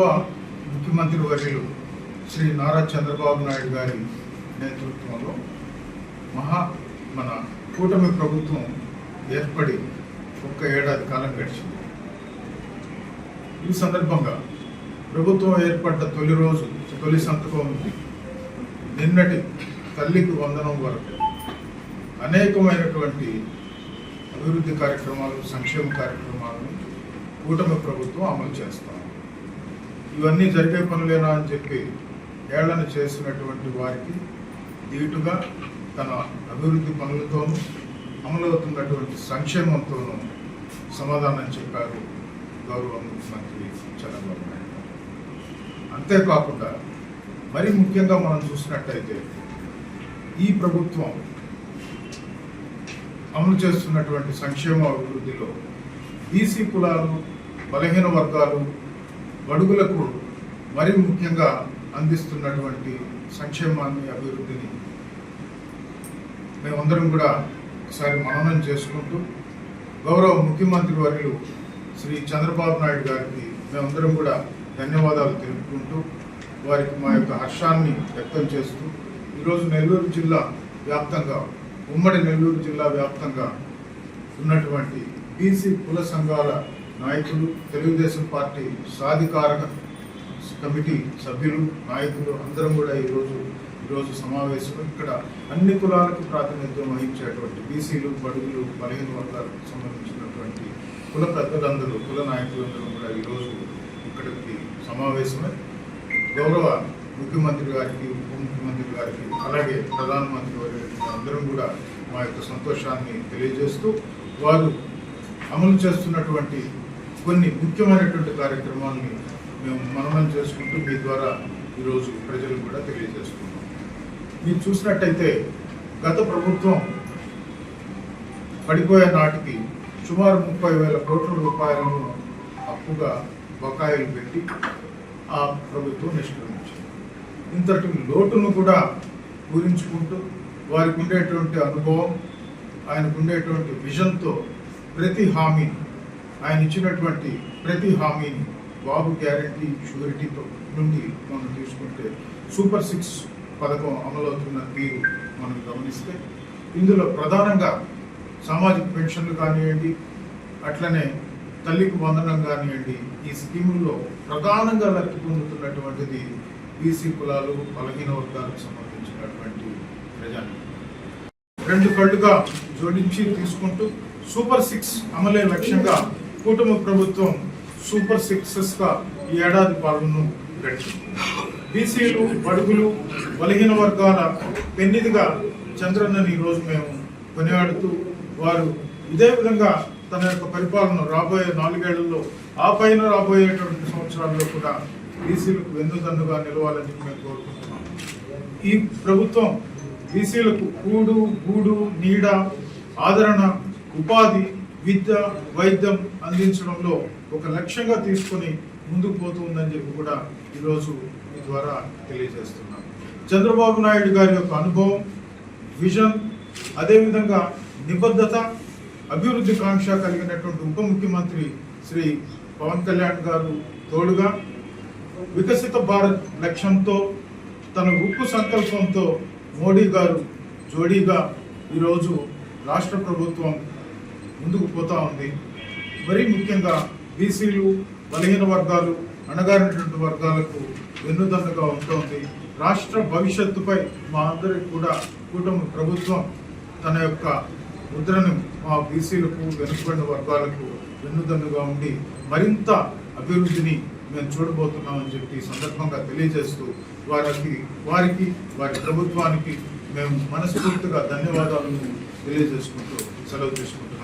గౌరవ ముఖ్యమంత్రి వర్యులు శ్రీ నారా చంద్రబాబు నాయుడు గారి నేతృత్వంలో మన కూటమి ప్రభుత్వం ఏర్పడి ఒక్క ఏడాది కాలం గడిచింది. ఈ సందర్భంగా ప్రభుత్వం ఏర్పడ్డ తొలి సంతకం ఉంది నిన్నటి తల్లికి వందనం వరకు అనేకమైనటువంటి అభివృద్ధి కార్యక్రమాలు, సంక్షేమ కార్యక్రమాలను కూటమి ప్రభుత్వం అమలు చేస్తాం. ఇవన్నీ జరిగే పనులేనా అని చెప్పి ఏళ్లను చేసినటువంటి వారికి దీటుగా తన అభివృద్ధి పనులతోనూ అమలవుతున్నటువంటి సంక్షేమంతోనూ సమాధానం చెప్పారు గౌరవ ముఖ్యమంత్రి చంద్రబాబు నాయుడు గారు. అంతేకాకుండా మరి ముఖ్యంగా మనం చూసినట్టయితే ఈ ప్రభుత్వం అమలు చేస్తున్నటువంటి సంక్షేమ అభివృద్ధిలో బీసీ కులాలు, బలహీన వర్గాలు, బడుగులకు మరి ముఖ్యంగా అందిస్తున్నటువంటి సంక్షేమాన్ని, అభివృద్ధిని మేమందరం కూడా ఒకసారి మననం చేసుకుంటూ గౌరవ ముఖ్యమంత్రి వర్యులు శ్రీ చంద్రబాబు నాయుడు గారికి మేమందరం కూడా ధన్యవాదాలు తెలుపుకుంటూ వారికి మా యొక్క హర్షాన్ని వ్యక్తం చేస్తూ ఈరోజు నెల్లూరు జిల్లా వ్యాప్తంగా, ఉమ్మడి నెల్లూరు జిల్లా వ్యాప్తంగా ఉన్నటువంటి బీసీ కుల సంఘాల నాయకులు, తెలుగుదేశం పార్టీ సాధికారక కమిటీ సభ్యులు, నాయకులు అందరం కూడా ఈరోజు సమావేశం. ఇక్కడ అన్ని కులాలకు ప్రాతినిధ్యం వహించేటువంటి బీసీలు, బడుగులు, బలహీన వర్గాలకు సంబంధించినటువంటి కుల పెద్దలందరూ, కుల నాయకులందరూ కూడా ఈరోజు ఇక్కడికి సమావేశమై గౌరవ ముఖ్యమంత్రి గారికి, ఉప ముఖ్యమంత్రి గారికి, అలాగే ప్రధానమంత్రి గారికి అందరం కూడా మా యొక్క సంతోషాన్ని తెలియజేస్తూ వారు అమలు చేస్తున్నటువంటి కొన్ని ముఖ్యమైనటువంటి కార్యక్రమాలని మేము మననం చేసుకుంటూ మీ ద్వారా ఈరోజు ప్రజలకు కూడా తెలియజేస్తున్నాం. మీరు చూసినట్టయితే గత ప్రభుత్వం పడిపోయే నాటికి సుమారు 30,000 కోట్ల రూపాయలను అప్పుగా బకాయిలు పెట్టి ఆ ప్రభుత్వం నిష్క్రమించింది. ఇంతటి లోటును కూడా పూరించుకుంటూ వారికి ఉండేటువంటి అనుభవం, ఆయనకు ఉండేటువంటి విజన్తో ప్రతి హామీని, ఆయన ఇచ్చినటువంటి ప్రతి హామీని బాబు గ్యారంటీ, షూరిటీతో నుండి మనం తీసుకుంటే సూపర్ 6 పథకం అమలవుతున్న తీరు మనం గమనిస్తే ఇందులో ప్రధానంగా సామాజిక పెన్షన్లు కానివ్వండి, అట్లనే తల్లికి వందనం కానివ్వండి, ఈ స్కీముల్లో ప్రధానంగా లబ్ధి పొందుతున్నటువంటిది బీసీ కులాలు, బలహీన వర్గాలకు సంబంధించినటువంటి ప్రజలు. 2 కళ్ళుగా జోడించి తీసుకుంటూ సూపర్ 6 అమలే లక్ష్యంగా కూటమి ప్రభుత్వం సూపర్ 6గా ఈ ఏడాది పాలనను గడిచింది. బీసీలు, బడుగులు, బలహీన వర్గాల పెన్నిదిగా చంద్రన్నని ఈరోజు మేము కొనియాడుతూ వారు ఇదే విధంగా తన యొక్క పరిపాలన రాబోయే 4 ఏళ్లలో, ఆ పైన రాబోయేటువంటి సంవత్సరాల్లో కూడా బీసీలకు వెన్నుదన్నుగా నిలవాలని మేము కోరుకుంటున్నాం. ఈ ప్రభుత్వం బీసీలకు కూడు, గూడు, నీడ, ఆదరణ, ఉపాధి, విద్య, వైద్యం అందించడంలో ఒక లక్ష్యంగా తీసుకొని ముందుకు పోతుందని చెప్పి కూడా ఈరోజు మీ ద్వారా తెలియజేస్తున్నాను. చంద్రబాబు నాయుడు గారి యొక్క అనుభవం, విజన్, అదేవిధంగా నిబద్ధత, అభివృద్ధి కాంక్ష కలిగినటువంటి ఉప ముఖ్యమంత్రి శ్రీ పవన్ కళ్యాణ్ గారు తోడుగా వికసిత భారత్ లక్ష్యంతో, తన ఉక్కు సంకల్పంతో మోడీ గారు జోడీగా ఈరోజు రాష్ట్ర ప్రభుత్వం ముందుకు పోతా ఉంది. మరీ ముఖ్యంగా బీసీలు, బలహీన వర్గాలు, అణగారినటువంటి వర్గాలకు వెన్నుదన్నుగా ఉంటుంది. రాష్ట్ర భవిష్యత్తుపై మా అందరికి కూడా కూటమి ప్రభుత్వం తన యొక్క ముద్రను మా బీసీలకు, వెనుకబడిన వర్గాలకు వెన్నుదన్నుగా ఉండి మరింత అభివృద్ధిని మేము చూడబోతున్నామని చెప్పి సందర్భంగా తెలియజేస్తూ వారి ప్రభుత్వానికి మేము మనస్ఫూర్తిగా ధన్యవాదాలను తెలియజేసుకుంటూ సెలవు తీసుకుంటున్నాం.